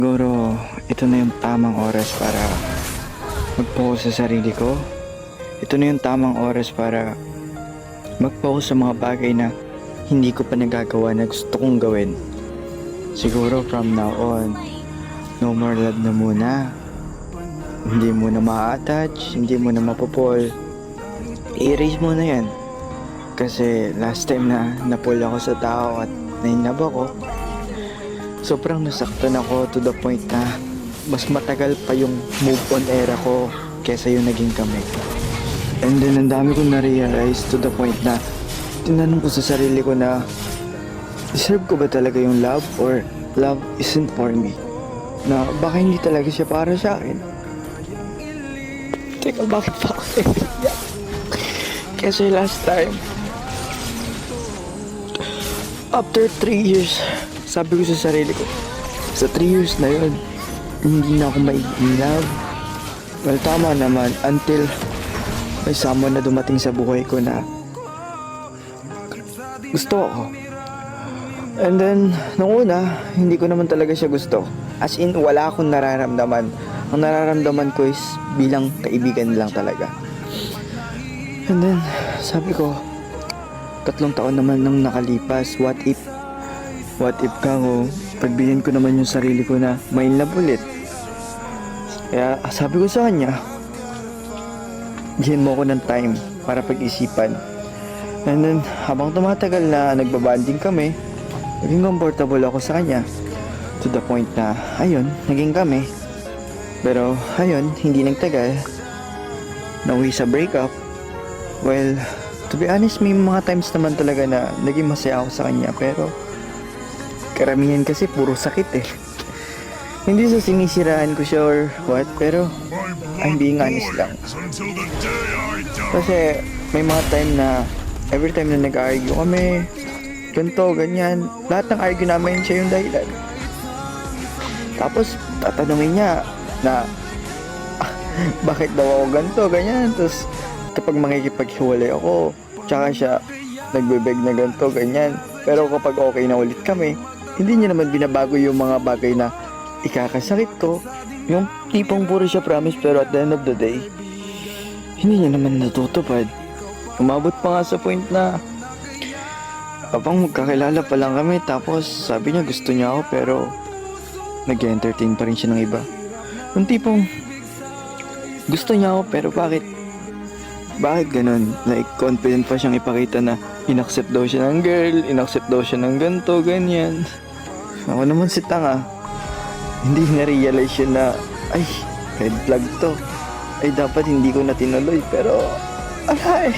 Siguro, ito na yung tamang oras para mag-focus sa sarili ko. Ito na yung tamang oras para mag-focus sa mga bagay na hindi ko pa nagagawa na gusto kong gawin. Siguro from now on, no more love na muna. Hindi mo na ma-attach, hindi mo na mapupol. I-erase mo na yan. Kasi last time na napul ako sa tao at nainlove ako, sobrang nasaktan ako to the point na mas matagal pa yung move on era ko kesa yung naging kami. And then ang dami kong na-realize to the point na tinanong ko sa sarili ko na deserve ko ba talaga yung love or love isn't for me? Na baka hindi talaga siya para sa akin. Teka, bakit pa ako naiiyak? Kasi last time, after 3 years, sabi ko sa sarili ko, sa 3 years na yun, hindi na ako mai-love. Well, tama naman, until may someone na dumating sa buhay ko na gusto ako. And then, nung una, hindi ko naman talaga siya gusto. As in, wala akong nararamdaman. Ang nararamdaman ko is bilang kaibigan lang talaga. And then, sabi ko, 3 taon naman nang nakalipas, what if ka ko, pagbigyan ko naman yung sarili ko na may love ulit. Kaya sabi ko sa kanya, bigyan mo ako ng time para pag-isipan. And then, habang tumatagal na nagbabanding kami, naging comfortable ako sa kanya. To the point na, ayun, naging kami. Pero, ayun, hindi nagtagal. Nauwi sa breakup. Well, to be honest, may mga times naman talaga na naging masaya ako sa kanya. Pero, karamihan kasi puro sakit eh. Hindi sa sinisiraan ko siya or what, pero I'm being honest lang. Kasi may mga time na every time na nag-argue kami, ganito, ganyan, lahat ng argue namin siya yung dahilan. Tapos tatanungin niya na bakit daw ako ganito, ganyan. Tapos kapag makikipaghiwalay ako, tsaka siya nagbebeg na ganito, ganyan. Pero kapag okay na ulit kami, hindi niya naman binabago yung mga bagay na ikakasakit ko. Yung tipong puro siya promise pero at the end of the day, hindi niya naman natutupad. Umabot pa nga sa point na habang magkakilala pa lang kami, tapos sabi niya gusto niya ako pero nag-entertain pa rin siya ng iba. Yung tipong gusto niya ako pero bakit ganun? Like confident pa siyang ipakita na inaccept daw siya ng girl, inaccept daw siya ng ganto, ganyan. Ako naman si tanga, hindi na-realize yun na ay, red flag to. Ay, dapat hindi ko na tinuloy. Pero, ala eh.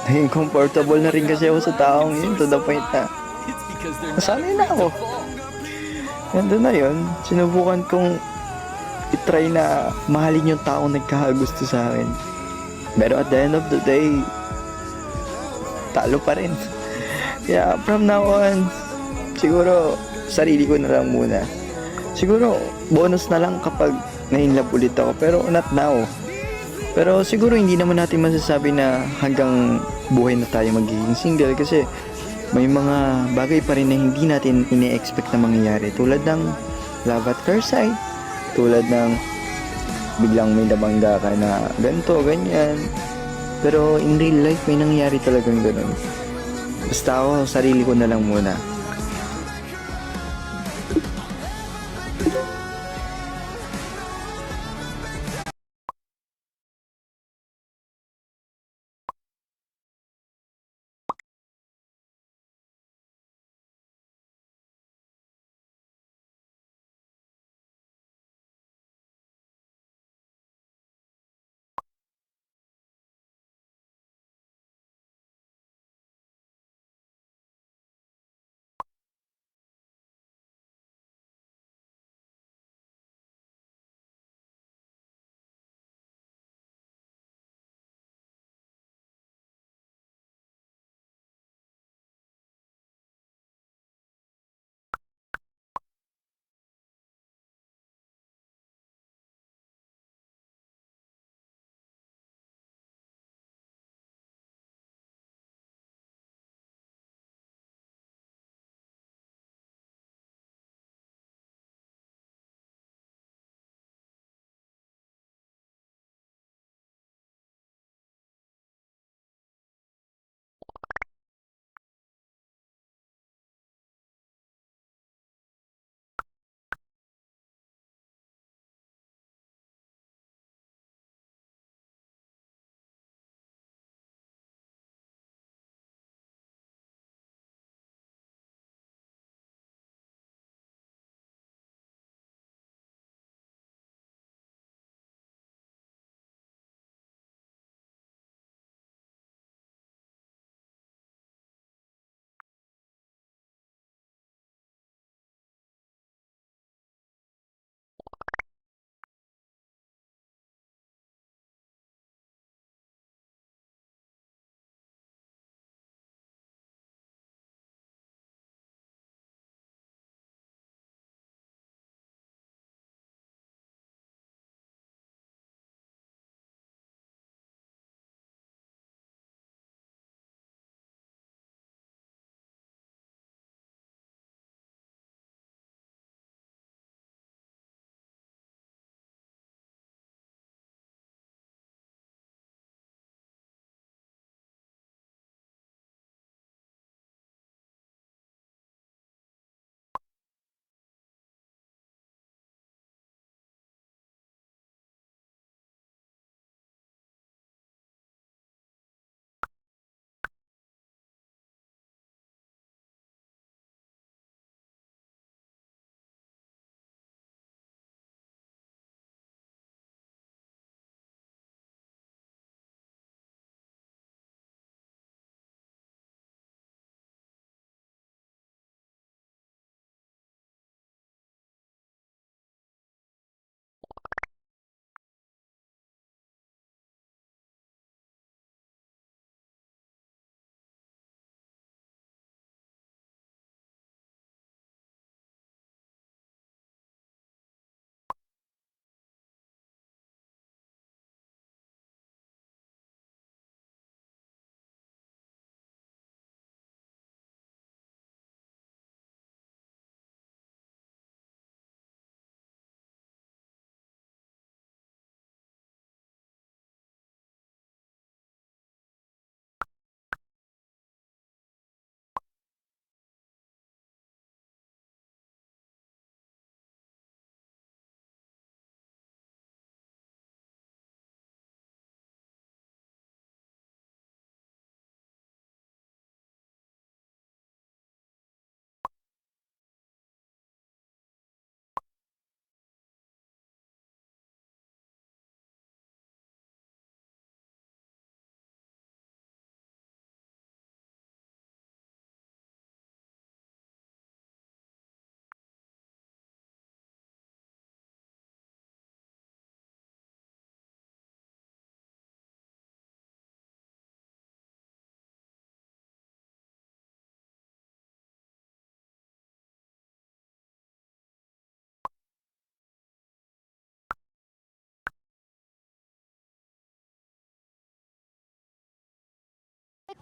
Naging comfortable na rin kasi ako sa taong yun to the point na nasanay na ako. And doon na yun, sinubukan kong itry na mahalin yung taong nagkakagusto sa akin. Pero at the end of the day, talo pa rin. Kaya from now on, siguro sarili ko na lang muna. Siguro bonus na lang kapag na-inlove ulit ako, pero not now. Pero siguro hindi naman natin masasabi na hanggang buhay na tayo magiging single kasi may mga bagay pa rin na hindi natin ine-expect na mangyayari. Tulad ng love at first sight, tulad ng biglang may nabangga ka na ganito, ganyan. Pero in real life may nangyayari talagang ganun. Basta ako, sarili ko na lang muna.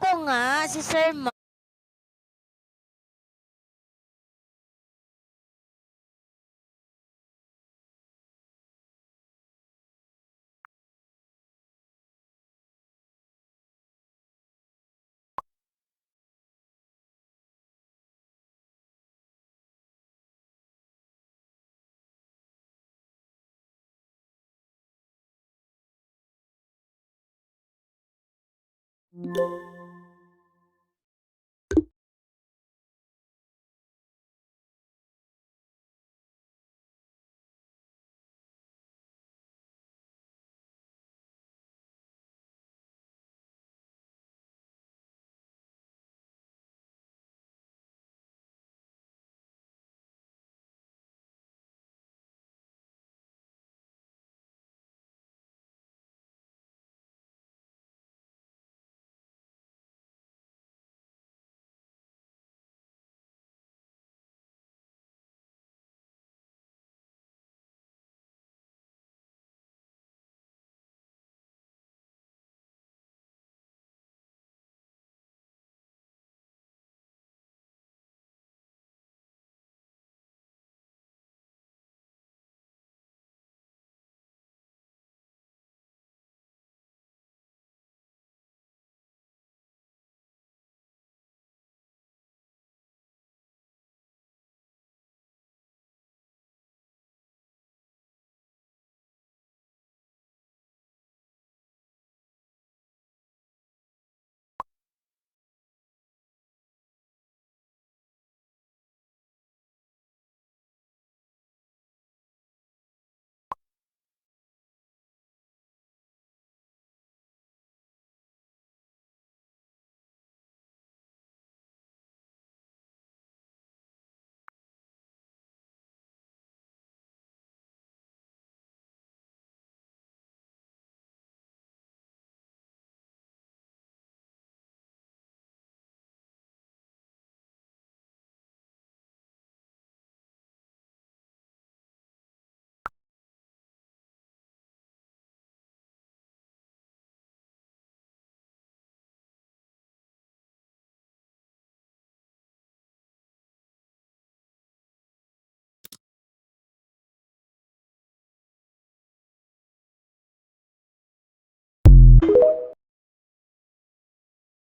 ko nga, si Sir Ma.